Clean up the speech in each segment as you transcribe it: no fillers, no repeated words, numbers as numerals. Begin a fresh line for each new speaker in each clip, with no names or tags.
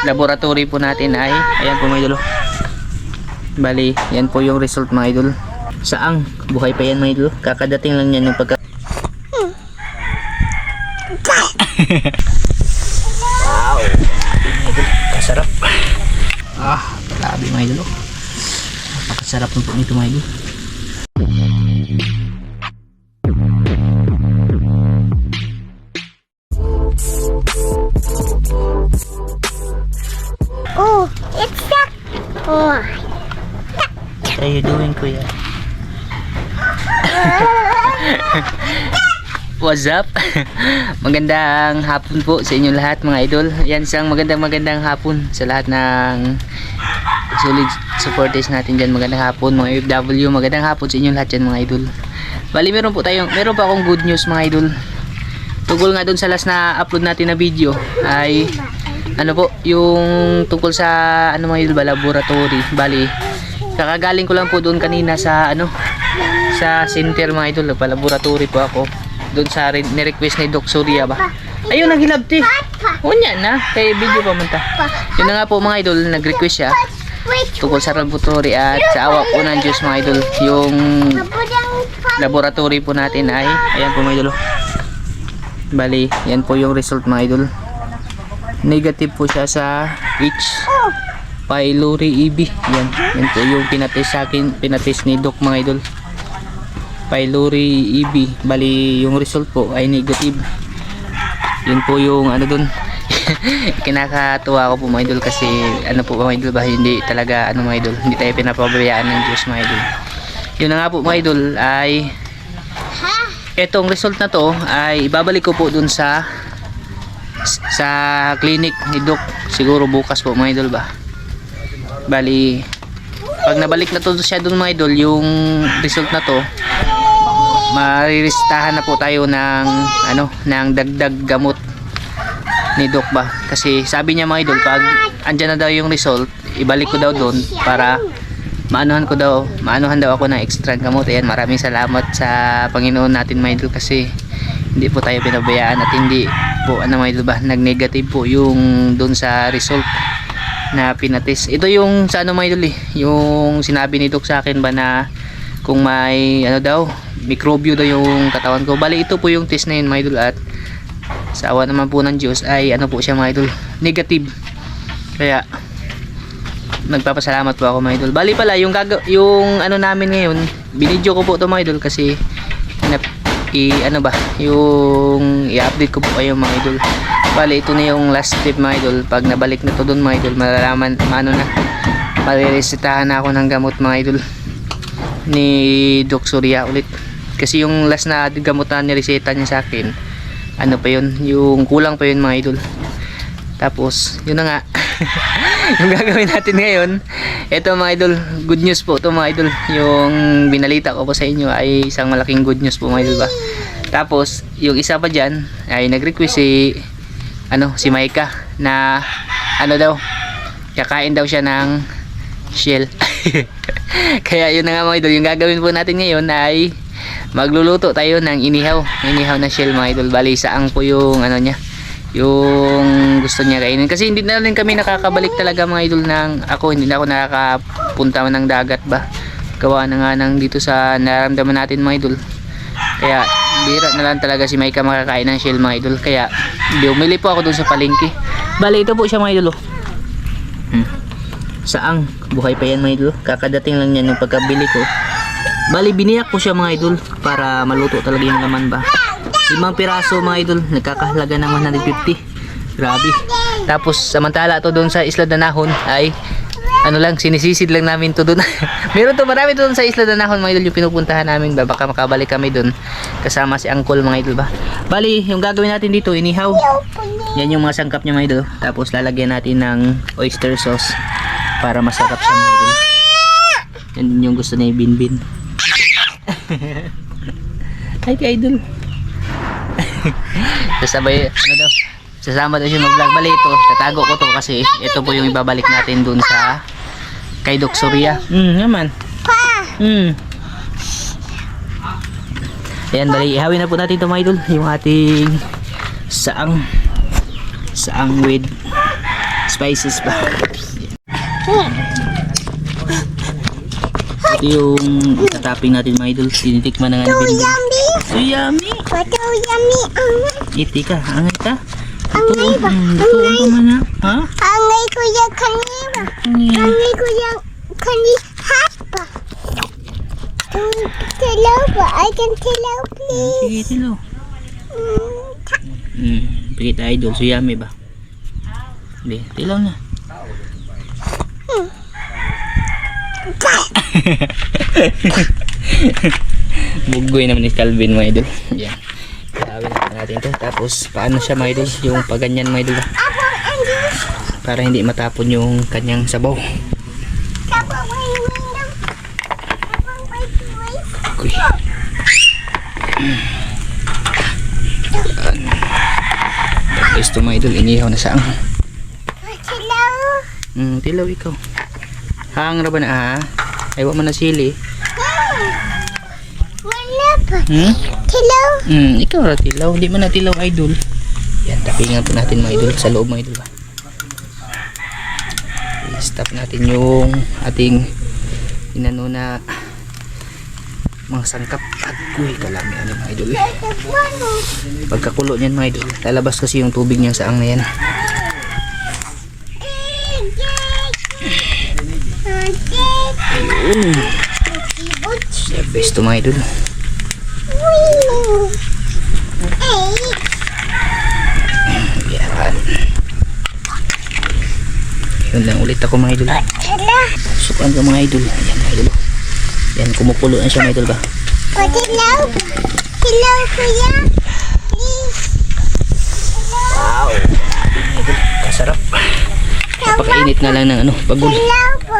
laboratory po natin ay ayan po mga idol. Bali, yan po yung result mga idol. Saang buhay pa yan mga idol. Kakadating lang yan yung pagka wow, kasarap. Grabe mga idol. Napakasarap nito mga idol.
Oh, it's stuck. Oh.
What are you doing, kuya? What's up? Magandang hapon po sa inyo lahat mga idol. Yan isang magandang hapon sa lahat ng solid supporters natin dyan. Magandang hapon mga OFW. Magandang hapon sa inyo lahat dyan mga idol. Bali meron pa akong good news mga idol. Tungkol nga dun sa last na upload natin na video ay ano po, yung tungkol sa ano mga idol ba, laboratory. Bali kakagaling ko lang po doon kanina sa sa center mga idol, pa laboratory po ako doon sa ni-request ni Doc Surya ba. Ayun ang hilabti. Unya na kay video pa man ta. Yun na nga po mga idol, nag-request siya tungkol sa laboratory at sa awa po ng Diyos mga idol, yung laboratory po natin ay ayan po mga idol. Bali, yan po yung result mga idol. Negative po siya sa H. Pylori EB. Yan po yung pinatest sa akin, pinatest ni Doc mga idol. Pylori EB. Bali yung result po ay negative. Yun po yung dun. Kinakatuwa ko po mga idol kasi po mga idol ba, hindi talaga mga idol, hindi tayo pinapabayaan ng Diyos mga idol. Yun na nga po mga idol ay etong result na to ay ibabalik ko po dun sa clinic ni Doc siguro bukas po mga idol ba. Bali pag nabalik na to siya dun mga idol, yung result na to, mariristahan na po tayo ng ng dagdag gamot ni Doc ba, kasi sabi niya mga idol pag andyan na daw yung result, ibalik ko daw dun para maanuhan daw ako ng extra gamot. Ayan, maraming salamat sa Panginoon natin mga idol kasi hindi po tayo pinabayaan at hindi po mga idol ba, nag-negative po yung dun sa result na pinatis. Ito yung sa mga idol yung sinabi ni Doc sa akin ba na kung may daw mikrobyo daw yung katawan ko. Bali ito po yung test na yun mga idol at sa awa naman po ng Diyos ay po siya mga idol, negative. Kaya nagpapasalamat po ako mga idol. Bali pala yung namin ngayon, binidyo ko po ito mga idol kasi yung i-update ko po kayo mga idol. Bali ito na yung last step mga idol. Pag nabalik na to doon mga idol, malalaman mariresetahan na ako ng gamot mga idol ni Doc Surya ulit. Kasi yung last na gamot na nireseta niya sa akin, pa yun, yung kulang pa yun mga idol. Tapos yun na nga yung gagawin natin ngayon, ito mga idol, good news po ito mga idol. Yung binalita ko po sa inyo ay isang malaking good news po mga idol ba. Tapos yung isa pa dyan ay nag-request si Maika na daw, kakain daw siya ng shell. Kaya yun na nga mga idol, yung gagawin po natin ngayon ay magluluto tayo ng inihaw na shell mga idol. Bali saang po yung niya, yung gusto niya kainin kasi hindi na rin kami nakakabalik talaga mga idol hindi na ako nakakapunta ng dagat ba, gawa na nga nang dito sa nararamdaman natin mga idol. Kaya bira na lang talaga si Maika makakain ng shell mga idol. Kaya bumili po ako dun sa palengke. Bali ito po siya mga idol. Saang buhay pa yan mga idol. Kakadating lang yan yung pagkabili ko. Bali biniyak ko siya mga idol para maluto talaga yung laman ba. 5 piraso mga idol, nagkakahalaga ng 150. Grabe. Tapos samantala to doon sa Isla Danahon ay sinisisid lang namin to doon. Marami to doon sa Isla Danahon mga idol yung pinupuntahan namin ba. Baka makabalik kami doon kasama si Uncle mga idol ba. Bali yung gagawin natin dito, inihaw. Yan yung mga sangkap niya mga idol. Tapos lalagyan natin ng oyster sauce para masarap siya mga idol. Yan din yung gusto ni Binbin. Hi kay idol. Sasama daw siya mag-vlog. Bali ito, tatago ko to kasi ito po yung ibabalik natin dun sa kay Doc Surya. Naman. Ayan, bali ihawin na po natin ito mga idol, yung ating saang with spices ba. Ito yung tataping natin mga idol. Tinitikman na nga ni Binbin.
Yummy.
So yummy.
What a yummy.
Iti ka, angay ka.
Angay ba?
Tuon ka man ha. Ha?
Angay ko yung kanina. Angay ko yung hot pa. Tilaw ba? I can tilaw please.
Sige, tilo. Pikit idol, so yummy ba? Hindi, tilaw na. Bugoy naman ni Calvin mga idol. Yan. Tawin natin to. Tapos paano siya mga idol? Yung paganyan mga idol.
Abang English.
Para hindi matapon yung kanyang sabaw.
Abang window. Abang way.
Uy. Yan. Tapos ito mga idol, inihaw na saang.
Tilaw.
Tilaw ikaw. Hang ra ba na ha? Ay, wa man na sili.
Wala pa. Tilaw.
Ikaw ra tilaw. Hindi man na tilaw idol. Yan, tapingan po natin mga idol sa loob mga idol ba. I-stop natin yung ating inano na mga sangkap. Agoy, kalami ano mga idol. Pagkakulo niyan mga idol, lalabas kasi yung tubig niya sa ang na yan. Ayun. The best to mga idol. Yan. Yun lang ulit ako mga idol. Sukan ko mga idol. Ayan mga idol. Yan, kumukulo na siya mga idol ba?
Tilaw. Tilaw kuya. Please.
Wow. Idol, kasarap. Napakainit na lang ng ano, pagul.
Tilaw po.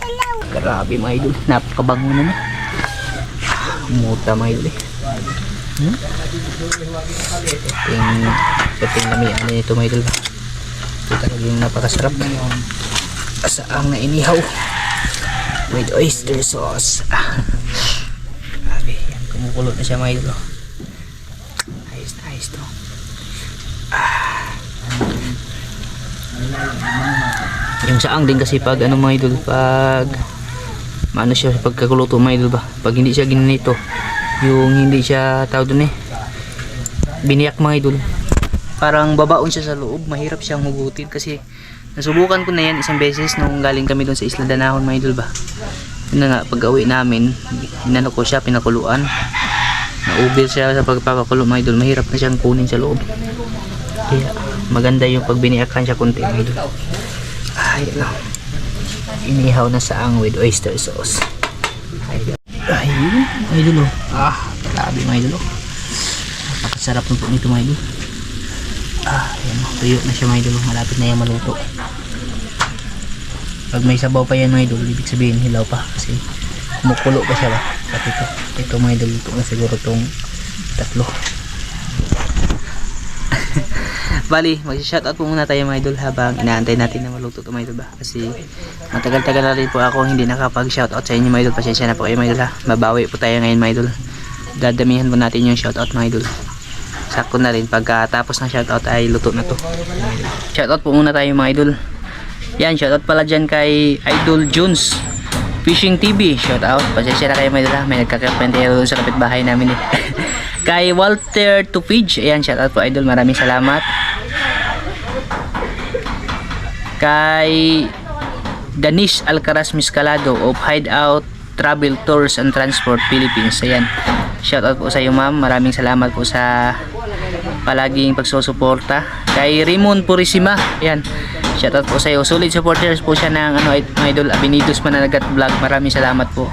Tilaw.
Grabe mga idol, napakabango naman. Muta mga idol eh. Dating lamian na ito mga idol ba? Ito talaga yung napakasarap. Asaang na inihaw with oyster sauce. Grabe, yan, kumukulot na siya mga idol. Ayos na ayos to. Yung saang din kasi pag ano mga idol, pag maano siya pagkakuluto mga idol ba, pag hindi siya ginanito, yung hindi siya tawag dun eh, biniyak mga idol, parang babaon siya sa loob, mahirap siyang hugutin. Kasi nasubukan ko na yan isang beses nung galing kami dun sa Isla Danahon mga idol ba. Yun na nga, pag uwi namin, inano ko siya, pinakuluan, naubil siya sa pagpapakulo mga idol, mahirap na siyang kunin sa loob. Kaya maganda yung pag biniyakan siya konti mga idol. Ayun, inihaw na saang with oyster sauce. Ayun, idol oh. Grabe mga idol oh. Napakasarap ng po nito mga idol. Ayan, tuyo na siya mga idol. Malapit na yung maluto. Pag may sabaw pa yan mga idol, ibig sabihin hilaw pa. Kasi kumukulo pa siya ba. At ito mga idol, luto na siguro tong tatlo. Bali, mag-shoutout po muna tayo mga idol habang inaantay natin na maluto ito mga idol ba. Kasi matagal-tagal na rin po ako hindi nakapag-shoutout sa inyo mga idol. Pasensya na po kayo mga idol ha. Mabawi po tayo ngayon mga idol. Dadamihan po natin yung shoutout mga idol. Sakto na rin pagkatapos ng shoutout ay luto na to. Shoutout po muna tayo mga idol. Yan, shoutout pala dyan kay Idol Jones Fishing TV. Shoutout. Pasensya na kayo mga idol ha. May nagkakapentero doon sa kapitbahay namin eh. Kay Walter Tupige. Ayan, shoutout po idol. Maraming salamat. Kay Danish Alcaraz Miscalado of Hideout Travel Tours and Transport Philippines. Ayan, shoutout po sa iyo ma'am. Maraming salamat po sa palaging pagsusuporta. Kay Raymond Purisima. Ayan, shoutout po sa iyo. Solid supporters po siya ng ano, Idol Abinidos Mananagat Vlog. Maraming salamat po.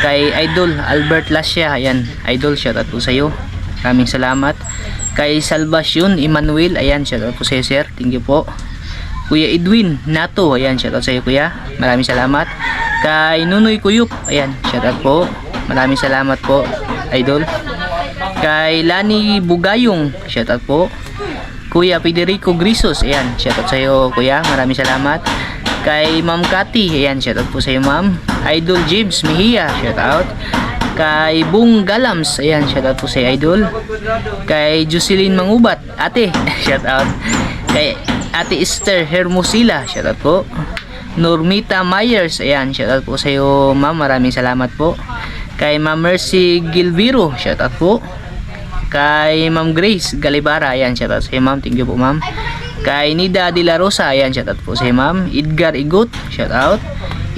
Kay Idol Albert Lasya. Ayan, Idol, shoutout po sa iyo. Maraming salamat. Kay Salvacion Emmanuel. Ayan, shoutout po sa iyo sir. Thank you po. Kuya Edwin Nato, ayan, shoutout sa iyo kuya. Maraming salamat. Kay Nunoy Kuyup, ayan, shoutout po. Maraming salamat po, idol. Kay Lani Bugayong, shoutout po. Kuya Federico Grisos, ayan, shoutout sa iyo kuya. Maraming salamat. Kay Ma'am Cathy, ayan, shoutout po sa iyo ma'am. Idol Jibs Mejia, shoutout. Kay Bung Galams, ayan, shoutout po sa iyo idol. Kay Jocelyn Mangubat, ate, shoutout. Kay Ate Esther Hermosilla, shoutout po. Normita Myers, ayan, shoutout po sa iyo ma'am, maraming salamat po. Kay Ma'am Mercy Gilviro, shoutout po. Kay Ma'am Grace Galibara, ayan, shoutout sa iyo ma'am, thank you po ma'am. Kay Nida De La Rosa, ayan, shoutout po sa iyo ma'am. Edgar Igot, shoutout.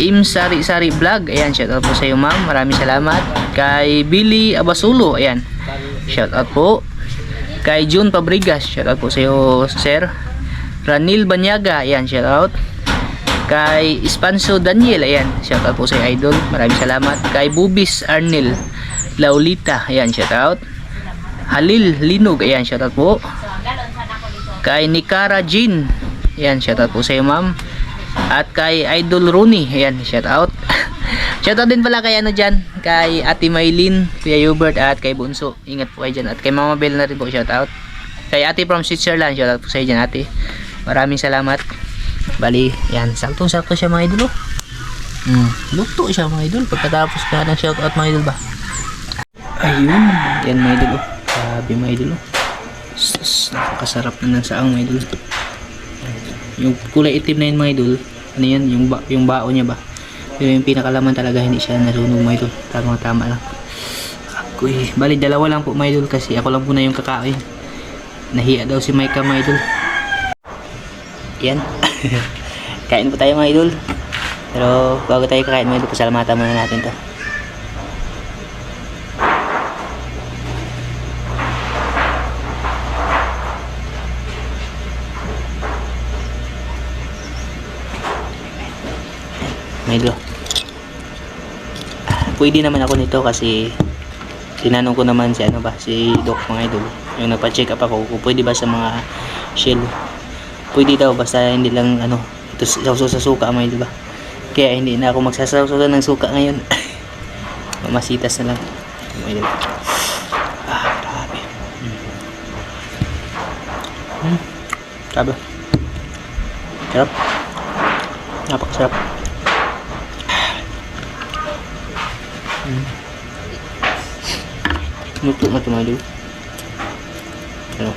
Im Sari Sari Vlog, ayan, shoutout po sa iyo ma'am, maraming salamat. Kay Billy Abasulo, ayan, shoutout po. Kay June Pabrigas, shoutout po sa iyo sir. Ranil Banyaga, ayan, shoutout. Kay Espanso Daniel, ayan, shoutout po sa idol, maraming salamat. Kay Bubis Arnel Laulita, ayan, shoutout. Halil Linog, ayan, shoutout po. Kay Nikara Jean, ayan, shoutout po sa iyo ma'am. At kay Idol Rooney, ayan, shoutout. Shoutout din pala kay ano dyan, kay Ate Maylin, Kuya Hubert, at kay Bunso, ingat po kayo dyan. At kay Mama Bell na rin po, shoutout. Kay Ate from Switzerland, shoutout po sa iyo dyan ate, maraming salamat. Bali, yan, sakto-sakto siya mga idol. Lukto siya mga idol. Pagkatapos ka ng shoutout mga idol ba? Ayun, yan mga idol. Sabi mga idol. Nakakasarap na ng saang mga idol. Yung kulay itim na yun mga idol. Ano yan? Yung bao niya ba? Pero yung pinakalaman talaga hindi siya nasunog mga idol. Tama lang. Bali, dalawa lang po mga idol kasi ako lang po na yung kakain. Nahiya daw si Micah mga idol. Yan. Kain po tayo mga idol. Pero bago tayo kakain mga idol, pasalamatan muna natin to. Mga idol, pwede naman ako nito kasi tinanong ko naman si ano ba, si Doc mga idol. Yung nagpa-check up ako kung pwede ba sa mga shell. Pwede daw basta hindi lang ano, ito sausaw sa suka mga idol ba. Kaya hindi na ako magsasawsaw ng suka ngayon. Mamasitas na lang mga idol. Grabe. Grabe. Sarap. Napakasarap. Luto na ito mga idol. Ano?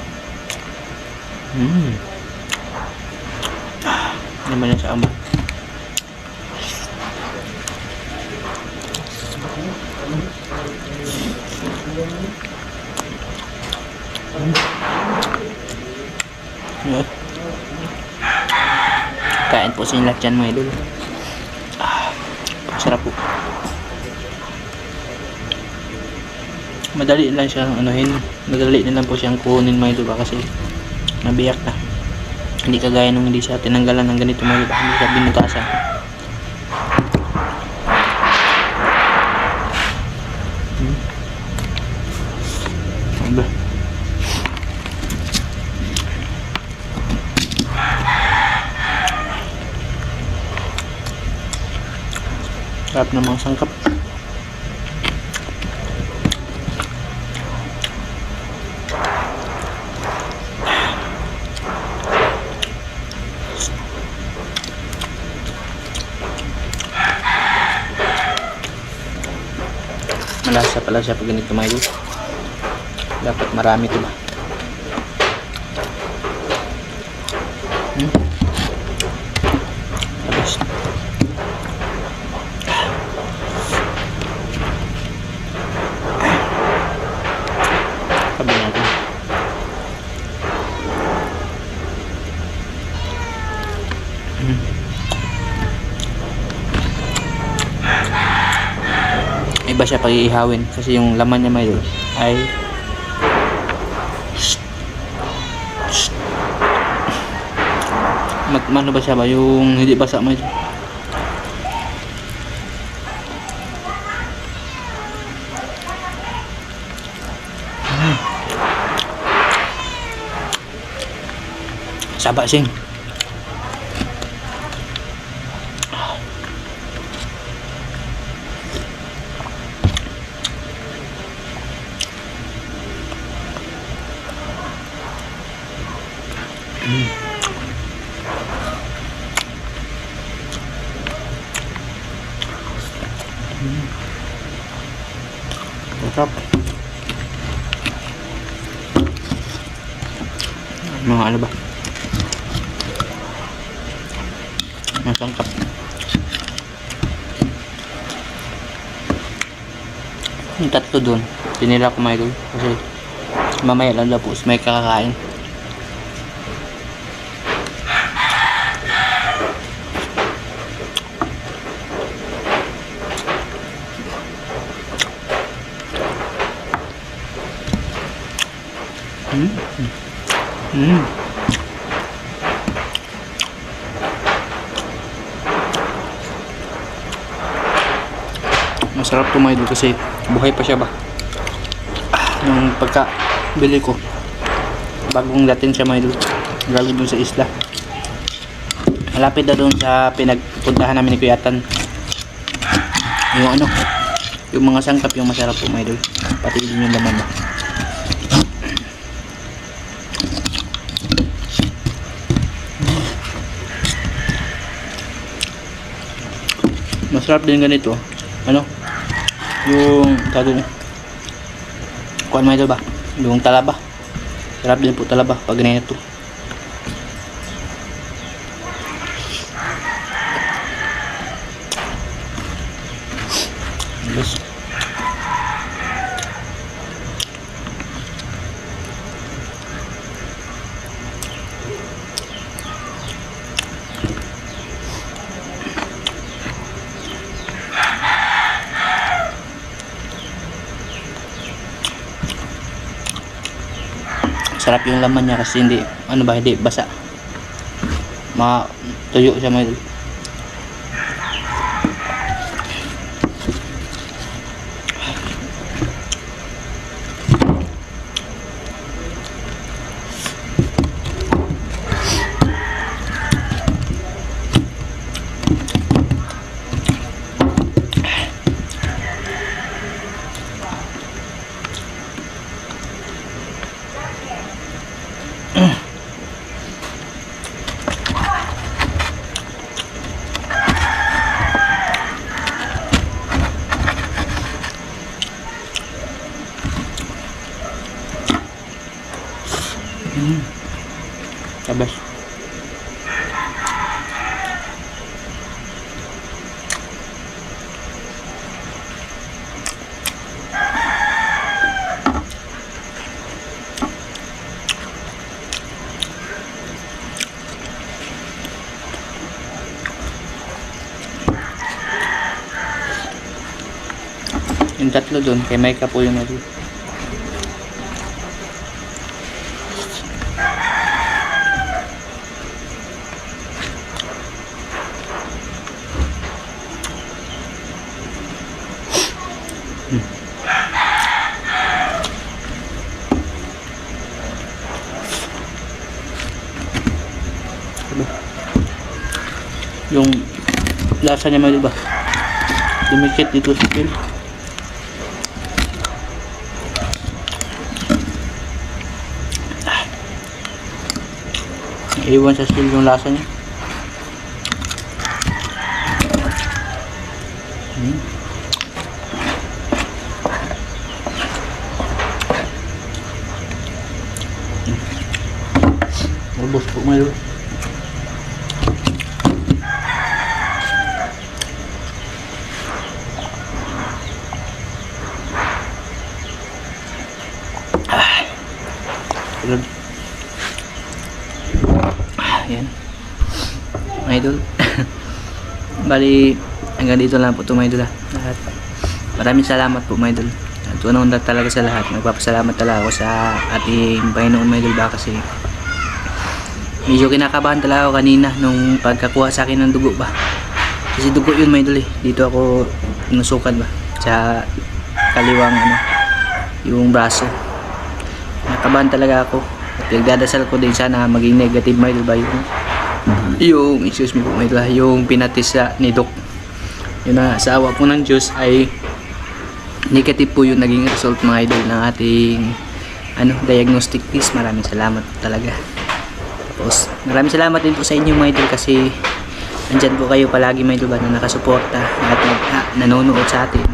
Naman na sa ama. Kain po sa inyo lahat dyan mga idol. Sarap po. Madali lang siyang anuhin. Madali na lang po siyang kunin mga idol kasi nabiyak na. Hindi kagaya nung hindi siya tinanggalan ng ganito mga idol. Hindi siya binutasan. Ba? Sarap na mga sangkap. Malasa pala siya pag ganito mga idol. Dapat marami ito ba? Tapos sabi natin iba siya pag iihawin kasi yung laman niya may ay ano ba siya ba yung hindi basa may saba sing Masarap. Mga ano ba? Masangkap. Yung tatlo dun, tinira ko mga idol. Kasi mamaya lang daw po may kakakain. Masarap to mga idol kasi buhay pa siya ba. Nung pagka bili ko, bagong dating siya mga idol, galing dun sa isla. Malapit na dun sa pinagpuntahan namin ni Kuya Tan. Yung ano, yung mga sangkap yung masarap po mga idol, pati din yung laman ba. Masarap din ganito, ano, yung tagong kuan mga idol ba, yung talaba. Sarap din po talaba pag ganito. Yes. Sarap yung laman niya kasi hindi, ano ba, hindi basa. Matuyo siya mga idol. Tabas. Yung tatlo dun, kay Micah po yung nari. Yung lasa niya mga diba, dumikit dito sa pin. Iwan sa skill yung lasa niya. Ubos po mga diba. Ayan mga idol. Bali hanggang dito lang po ito mga idol lahat. Maraming salamat po mga idol. At unang talaga sa lahat, nagpapasalamat talaga ako sa ating Panginoon mga idol ba, kasi medyo kinakabahan talaga ako kanina nung pagkakuha sa akin ng dugo ba, kasi dugo yun mga idol dito ako tinusukan ba sa kaliwang ano, yung braso. Nakabahan talaga ako. At nagdadasal ko din sana maging negative mga idol ba yung excuse me po mga idol, yung pinatis ni Doc. Yun na, sa awa po ng Diyos ay negative po yung naging result mga idol ng ating ano, diagnostic test. Maraming salamat talaga. Tapos maraming salamat din po sa inyo mga idol, kasi andyan po kayo palagi mga idol ba, na nakasuporta at nanonood sa atin.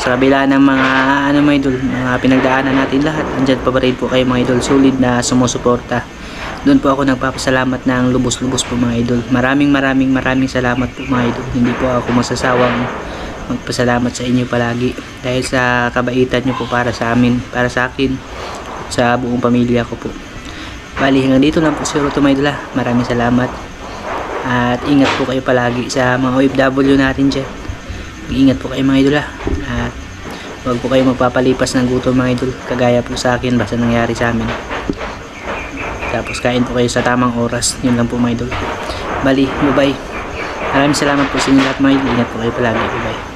Sa kabila ng mga ano mga idol, mga pinagdaanan natin lahat, andyan pa rin po kayo mga idol, solid na sumusuporta. Doon po ako nagpapasalamat ng lubos-lubos po mga idol. Maraming salamat po mga idol. Hindi po ako masasawang magpasalamat sa inyo palagi dahil sa kabaitan nyo po para sa amin, para sa akin, sa buong pamilya ko po. Bali, hanggang dito lang po siguro ito mga idol. Maraming salamat at ingat po kayo palagi sa mga OFW natin dyan. Ingat po kayo mga idol at huwag po kayo magpapalipas ng gutom mga idol, kagaya po sa akin basta nangyari sa amin. Tapos kain po kayo sa tamang oras. Yun lang po mga idol. Bali, bye bye. Maraming salamat po sa inyo lahat mga idol. Ingat po kayo palagi. Bye bye.